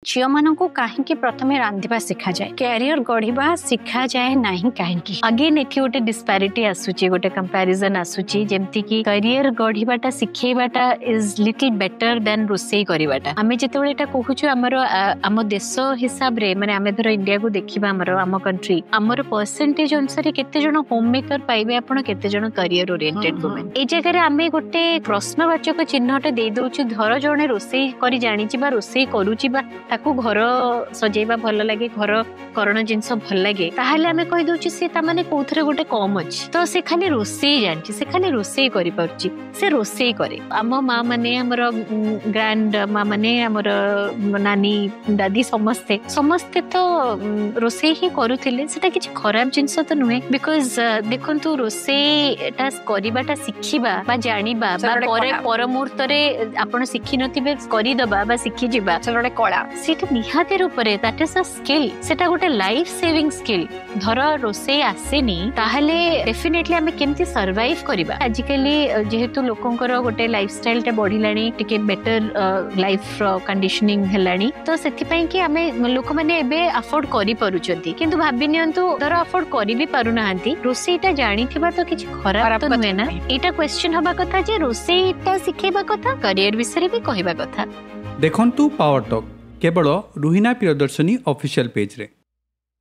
झील मान को कहीं प्रथम रांधिबा शिखा जाए कैरियर गढ़ा शिखा जाए ना कहीं अगेन एठी गोटे डिस्पैरिटी आसूची गोटे कंपैरिजन आसूची जेमती कि करियर गढ़ाटा शिखेबाटा इज लिटिल बेटर देन रोसई करवाटा आमे जेतेबेले एटा कहूछु हमर आम देश हिसाब रे माने आमे धर इंडिया को देखिबा हमर आम कंट्री हमर परसेंटेज अनुसार केते जण होम मेकर पाइबे आपण केते जण करियर ओरिएंटेड वुमेन ए जगह रे आमे गोटे प्रश्नवाचक चिन्हटे दे दउछु धर जणे रोसई करी जानि छिबा रोसई करूछि बा ताकू घर सजेबा भल लागे घर करण जिंस भल लागे ताहाले आमे कहि दउछु से ता माने कोथरे गोटे कम अछि तो से खाली रोसई जानछि से खाली रोसई करि परछि से रोसई करे आम माँ माने हमर ग्रैंड माँ माने हमर नानी दादी समस्ते समस्ते तो रोसई ही करूथिले सेटा किछि खराब जिंस तो नुहे बिकॉज देखंतु रोसई टा करिबाटा शिखिबा बा जानिबा बा पर मुहूर्त रे आपण शिखि नथिबे करि दबा बा शिखि जिबा सेटा कला सेटा निहाते रूपरे दैट इज अ स्किल सेटा गोटे लाइफ सेविंग स्किल धर रोसई आसेनी ताहले डेफिनेटली हमें केमती सर्वाइव करिबा आजिकली जेहेतु लोकंकर गोटे लाइफस्टाइल टे बढ़िलानी टिके बेटर लाइफ कंडीशनिंग हेलानी तो सेति पई कि हमें लोक माने एबे अफोर्ड करि परुचंती किंतु भाबि नियंतु धर अफोर्ड करि भी पारुनाहांती रोसईटा जानिथिबा तो किछि खराब तो नुहे ना एटा क्वेश्चन हबा कथा जे रोसईटा सिखेबा कथा करियर विषय भी कहबा कथा देखंतु पावर टॉक केवल रुहिना प्रियदर्शनी ऑफिशियल पेज रे।